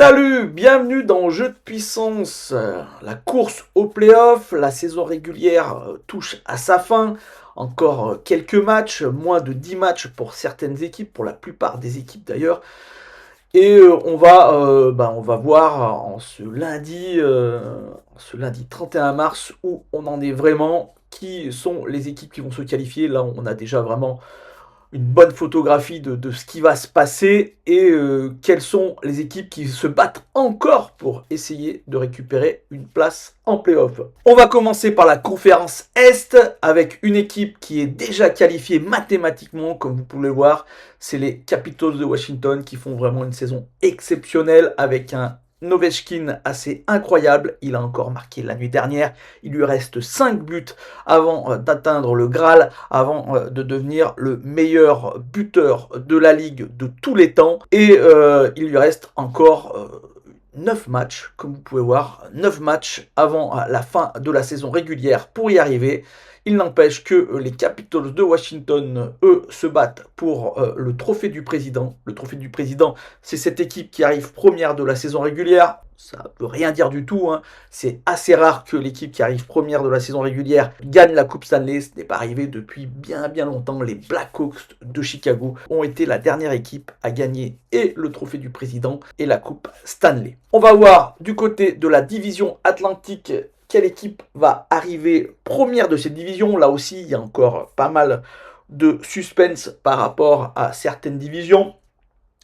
Salut, bienvenue dans Jeu de puissance. La course au playoff, la saison régulière touche à sa fin. Encore quelques matchs, moins de 10 matchs pour certaines équipes, pour la plupart des équipes d'ailleurs. Et on va voir en ce lundi 31 mars où on en est vraiment, qui sont les équipes qui vont se qualifier. Là, on a déjà vraiment une bonne photographie de ce qui va se passer et quelles sont les équipes qui se battent encore pour essayer de récupérer une place en playoff. On va commencer par la conférence Est avec une équipe qui est déjà qualifiée mathématiquement, comme vous pouvez le voir. C'est les Capitals de Washington qui font vraiment une saison exceptionnelle avec un Ovechkin assez incroyable. Il a encore marqué la nuit dernière. Il lui reste 5 buts avant d'atteindre le Graal, avant de devenir le meilleur buteur de la ligue de tous les temps. Et il lui reste encore 9 matchs, comme vous pouvez voir, 9 matchs avant la fin de la saison régulière pour y arriver. Il n'empêche que les Capitals de Washington, eux, se battent pour le trophée du président. Le trophée du président, c'est cette équipe qui arrive première de la saison régulière. Ça ne veut rien dire du tout, hein. C'est assez rare que l'équipe qui arrive première de la saison régulière gagne la Coupe Stanley. Ce n'est pas arrivé depuis bien longtemps. Les Blackhawks de Chicago ont été la dernière équipe à gagner et le trophée du président et la Coupe Stanley. On va voir du côté de la division Atlantique quelle équipe va arriver première de cette division. Là aussi, il y a encore pas mal de suspense par rapport à certaines divisions.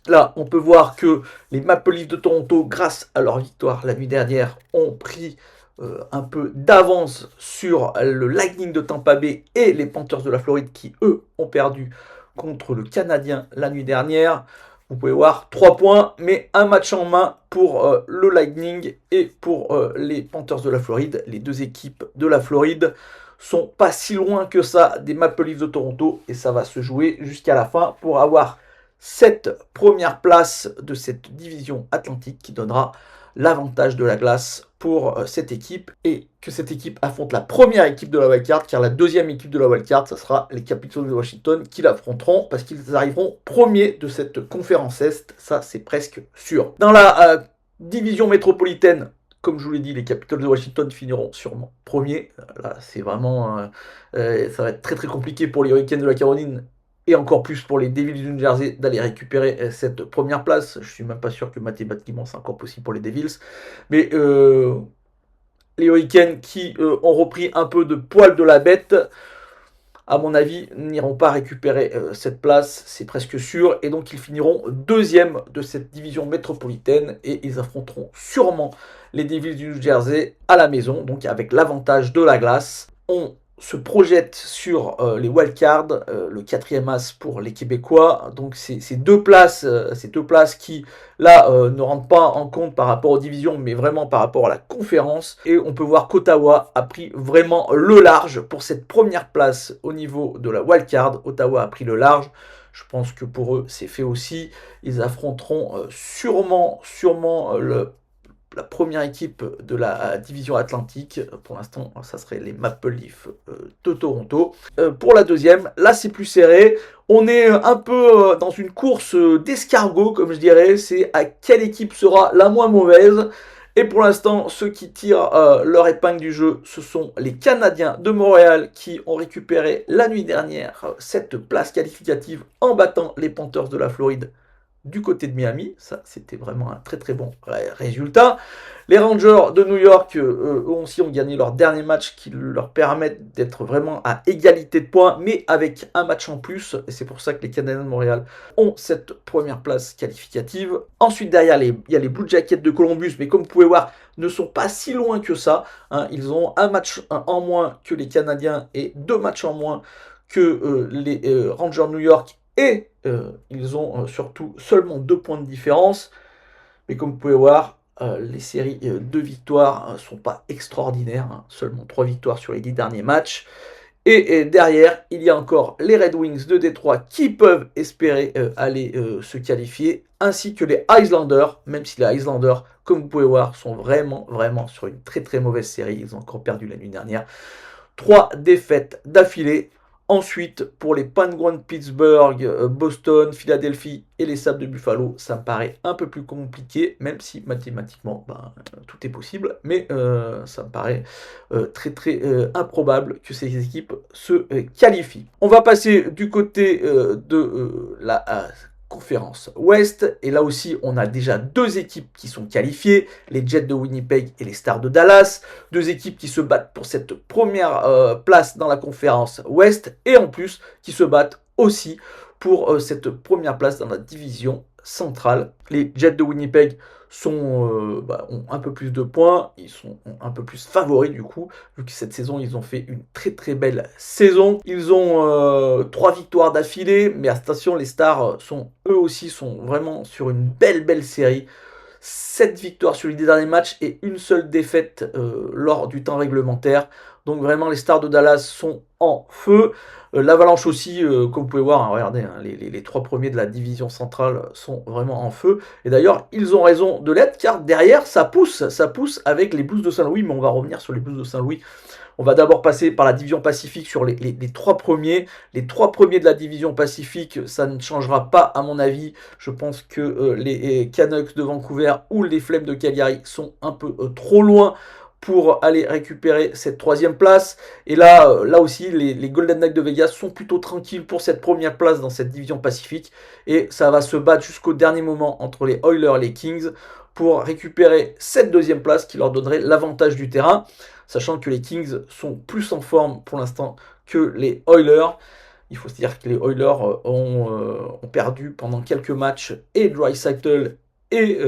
Là, on peut voir que les Maple Leafs de Toronto, grâce à leur victoire la nuit dernière, ont pris un peu d'avance sur le Lightning de Tampa Bay et les Panthers de la Floride qui, eux, ont perdu contre le Canadien la nuit dernière. Vous pouvez voir 3 points, mais un match en main pour le Lightning et pour les Panthers de la Floride. Les deux équipes de la Floride sont pas si loin que ça des Maple Leafs de Toronto et ça va se jouer jusqu'à la fin pour avoir cette première place de cette division atlantique qui donnera l'avantage de la glace pour cette équipe et que cette équipe affronte la première équipe de la wildcard, car la deuxième équipe de la wildcard, ça sera les Capitals de Washington qui l'affronteront parce qu'ils arriveront premiers de cette conférence Est, ça c'est presque sûr. Dans la division métropolitaine, comme je vous l'ai dit, les Capitals de Washington finiront sûrement premiers. Là, c'est vraiment, ça va être très compliqué pour les Hurricanes de la Caroline et encore plus pour les Devils du New Jersey d'aller récupérer cette première place. Je ne suis même pas sûr que mathématiquement c'est encore possible pour les Devils. Mais les Hurricanes qui ont repris un peu de poil de la bête, à mon avis, n'iront pas récupérer cette place, c'est presque sûr. Et donc ils finiront deuxième de cette division métropolitaine et ils affronteront sûrement les Devils du New Jersey à la maison, donc avec l'avantage de la glace. On se projette sur les wildcards, le 4e as pour les Québécois. Donc ces deux places qui là ne rentrent pas en compte par rapport aux divisions, mais vraiment par rapport à la conférence. Et on peut voir qu'Ottawa a pris vraiment le large pour cette première place au niveau de la wildcard. Ottawa a pris le large. Je pense que pour eux c'est fait aussi. Ils affronteront sûrement la première équipe de la division Atlantique. Pour l'instant, ça serait les Maple Leafs de Toronto. Pour la deuxième, là c'est plus serré. On est un peu dans une course d'escargot, comme je dirais. C'est à quelle équipe sera la moins mauvaise. Et pour l'instant, ceux qui tirent leur épingle du jeu, ce sont les Canadiens de Montréal qui ont récupéré la nuit dernière cette place qualificative en battant les Panthers de la Floride du côté de Miami. Ça, c'était vraiment un très bon résultat. Les Rangers de New York, eux aussi, ont gagné leur dernier match qui leur permettent d'être vraiment à égalité de points, mais avec un match en plus. Et c'est pour ça que les Canadiens de Montréal ont cette première place qualificative. Ensuite, derrière, il y a les Blue Jackets de Columbus, mais comme vous pouvez voir, ne sont pas si loin que ça, hein. Ils ont un match en moins que les Canadiens et 2 matchs en moins que les Rangers de New York. Et ils ont surtout seulement 2 points de différence. Mais comme vous pouvez voir, les séries de victoires ne sont pas extraordinaires, hein. Seulement 3 victoires sur les 10 derniers matchs. Et derrière, il y a encore les Red Wings de Détroit qui peuvent espérer aller se qualifier, ainsi que les Islanders, même si les Islanders, comme vous pouvez voir, sont vraiment sur une très mauvaise série. Ils ont encore perdu la nuit dernière. 3 défaites d'affilée. Ensuite, pour les Penguins de Pittsburgh, Boston, Philadelphie et les Sabres de Buffalo, ça me paraît un peu plus compliqué, même si mathématiquement, tout est possible, mais ça me paraît très très improbable que ces équipes se qualifient. On va passer du côté de la conférence Ouest, et là aussi on a déjà deux équipes qui sont qualifiées, les Jets de Winnipeg et les Stars de Dallas, deux équipes qui se battent pour cette première place dans la conférence Ouest, et en plus qui se battent aussi pour cette première place dans la division centrale. Les Jets de Winnipeg ont un peu plus de points, ils sont un peu plus favoris du coup, vu que cette saison ils ont fait une très très belle saison. Ils ont 3 victoires d'affilée, mais attention, les Stars sont eux aussi vraiment sur une belle série. 7 victoires sur les 10 derniers matchs et une seule défaite lors du temps réglementaire. Donc vraiment les Stars de Dallas sont en feu. L'Avalanche aussi, comme vous pouvez voir, hein, regardez, hein, les 3 premiers de la division centrale sont vraiment en feu. Et d'ailleurs, ils ont raison de l'être, car derrière, ça pousse avec les Blues de Saint-Louis, mais on va revenir sur les Blues de Saint-Louis. On va d'abord passer par la division Pacifique sur les 3 premiers. Les 3 premiers de la division Pacifique, ça ne changera pas à mon avis. Je pense que les Canucks de Vancouver ou les Flames de Calgary sont un peu trop loin pour aller récupérer cette 3e place. Et là aussi, les Golden Knights de Vegas sont plutôt tranquilles pour cette première place dans cette division Pacifique. Et ça va se battre jusqu'au dernier moment entre les Oilers et les Kings pour récupérer cette 2e place qui leur donnerait l'avantage du terrain, sachant que les Kings sont plus en forme pour l'instant que les Oilers. Il faut se dire que les Oilers ont perdu pendant quelques matchs et Draisaitl et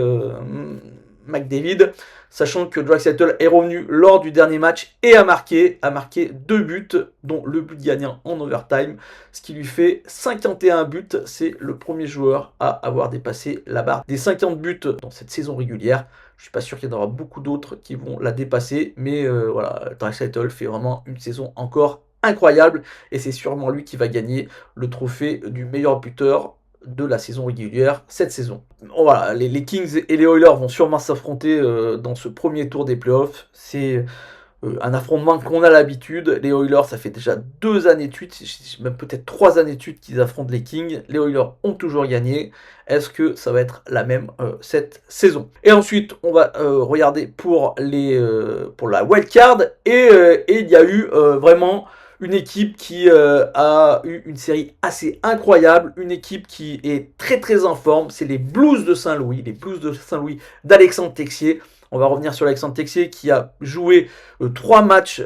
McDavid, sachant que Draisaitl est revenu lors du dernier match et a marqué 2 buts, dont le but gagnant en overtime, ce qui lui fait 51 buts. C'est le premier joueur à avoir dépassé la barre des 50 buts dans cette saison régulière. Je suis pas sûr qu'il y en aura beaucoup d'autres qui vont la dépasser, mais voilà, Draisaitl fait vraiment une saison encore incroyable, et c'est sûrement lui qui va gagner le trophée du meilleur buteur de la saison régulière cette saison. Voilà, les Kings et les Oilers vont sûrement s'affronter dans ce premier tour des playoffs. C'est un affrontement qu'on a l'habitude. Les Oilers, ça fait déjà 2 années de suite, même peut-être 3 années de suite qu'ils affrontent les Kings. Les Oilers ont toujours gagné. Est-ce que ça va être la même cette saison? Et ensuite, on va regarder pour la wildcard. Et il y a eu vraiment une équipe qui a eu une série assez incroyable, une équipe qui est très très en forme, c'est les Blues de Saint-Louis, d'Alexandre Texier. On va revenir sur Alexandre Texier qui a joué 3 matchs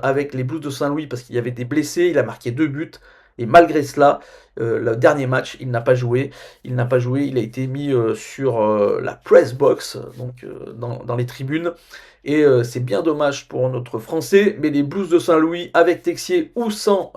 avec les Blues de Saint-Louis parce qu'il y avait des blessés, il a marqué 2 buts. Et malgré cela, le dernier match, il n'a pas joué. Il a été mis sur la press box, donc dans les tribunes. Et c'est bien dommage pour notre Français, mais les Blues de Saint-Louis, avec Texier ou sans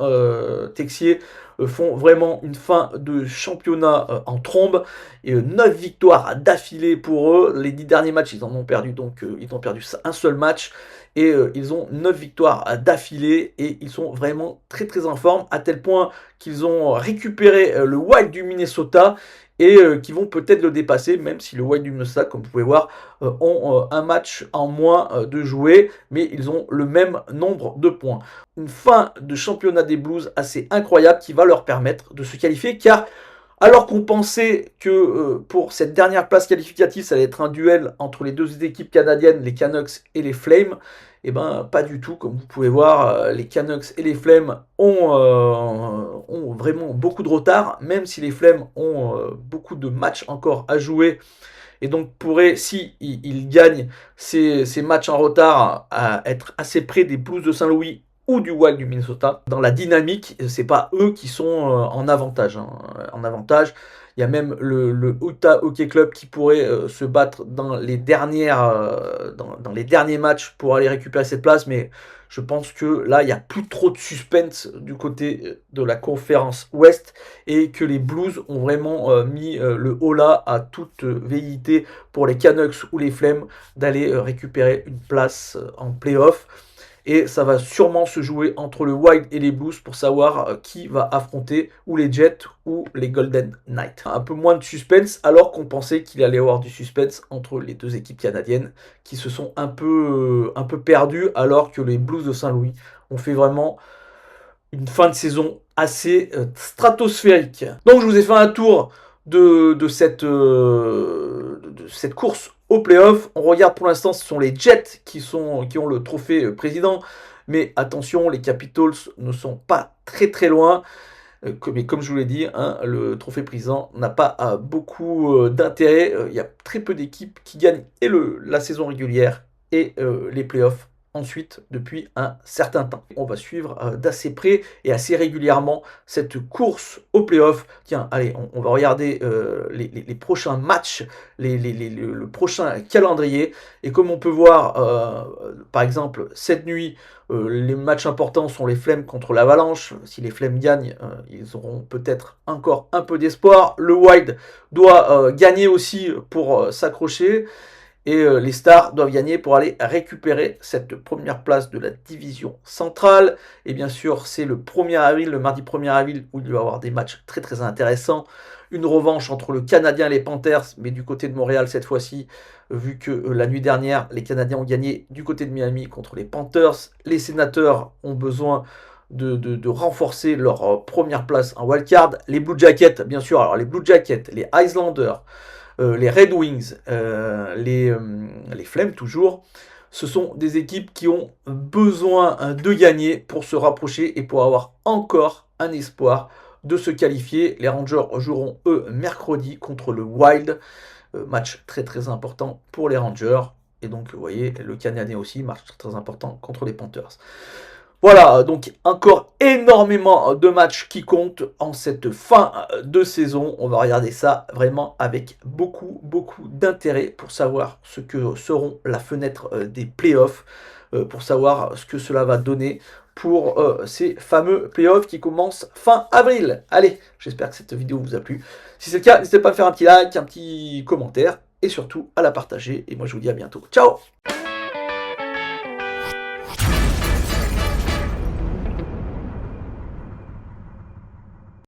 Texier, font vraiment une fin de championnat en trombe. Et 9 victoires d'affilée pour eux. Les 10 derniers matchs, ils en ont perdu, donc ils ont perdu un seul match. Et ils ont 9 victoires d'affilée et ils sont vraiment très très en forme, à tel point qu'ils ont récupéré le Wild du Minnesota et qui vont peut-être le dépasser, même si le Wild du Minnesota, comme vous pouvez voir, ont un match en moins de jouer, mais ils ont le même nombre de points. Une fin de championnat des Blues assez incroyable qui va leur permettre de se qualifier, car alors qu'on pensait que pour cette dernière place qualificative, ça allait être un duel entre les deux équipes canadiennes, les Canucks et les Flames, et ben pas du tout. Comme vous pouvez voir, les Canucks et les Flames ont vraiment beaucoup de retard, même si les Flames ont beaucoup de matchs encore à jouer, et donc pourraient, si ils gagnent ces matchs en retard, à être assez près des Blues de Saint-Louis ou du Wild du Minnesota. Dans la dynamique, c'est pas eux qui sont en avantage. En avantage, il y a même le Utah Hockey Club qui pourrait se battre dans les derniers matchs pour aller récupérer cette place, mais je pense que là, il n'y a plus trop de suspense du côté de la conférence Ouest et que les Blues ont vraiment mis le holà à toute velléité pour les Canucks ou les Flames d'aller récupérer une place en playoff. Et ça va sûrement se jouer entre le Wild et les Blues pour savoir qui va affronter ou les Jets ou les Golden Knights. Un peu moins de suspense alors qu'on pensait qu'il allait y avoir du suspense entre les deux équipes canadiennes qui se sont un peu perdues alors que les Blues de Saint-Louis ont fait vraiment une fin de saison assez stratosphérique. Donc je vous ai fait un tour de cette course au playoff. On regarde pour l'instant, ce sont les Jets qui ont le trophée président. Mais attention, les Capitals ne sont pas très très loin. Mais comme je vous l'ai dit, hein, le trophée président n'a pas beaucoup d'intérêt. Il y a très peu d'équipes qui gagnent et la saison régulière et les playoffs ensuite depuis un certain temps. On va suivre d'assez près et assez régulièrement cette course au playoff. Tiens, allez, on va regarder les prochains matchs, le prochain calendrier. Et comme on peut voir, par exemple, cette nuit, les matchs importants sont les Flames contre l'Avalanche. Si les Flames gagnent, ils auront peut-être encore un peu d'espoir. Le Wild doit gagner aussi pour s'accrocher. Et les Stars doivent gagner pour aller récupérer cette première place de la division centrale. Et bien sûr, c'est le 1er avril, le mardi 1er avril, où il va y avoir des matchs très très intéressants. Une revanche entre le Canadien et les Panthers, mais du côté de Montréal cette fois-ci, vu que la nuit dernière, les Canadiens ont gagné du côté de Miami contre les Panthers. Les Sénateurs ont besoin de renforcer leur première place en wildcard. Les Blue Jackets, bien sûr, alors les Blue Jackets, les Islanders, les Red Wings, les Flames toujours, ce sont des équipes qui ont besoin de gagner pour se rapprocher et pour avoir encore un espoir de se qualifier. Les Rangers joueront eux mercredi contre le Wild, match très très important pour les Rangers. Et donc vous voyez, le Canadien aussi, match très important contre les Panthers. Voilà, donc encore énormément de matchs qui comptent en cette fin de saison. On va regarder ça vraiment avec beaucoup d'intérêt pour savoir ce que seront la fenêtre des playoffs, pour savoir ce que cela va donner pour ces fameux playoffs qui commencent fin avril. Allez, j'espère que cette vidéo vous a plu. Si c'est le cas, n'hésitez pas à faire un petit like, un petit commentaire et surtout à la partager. Et moi je vous dis à bientôt. Ciao!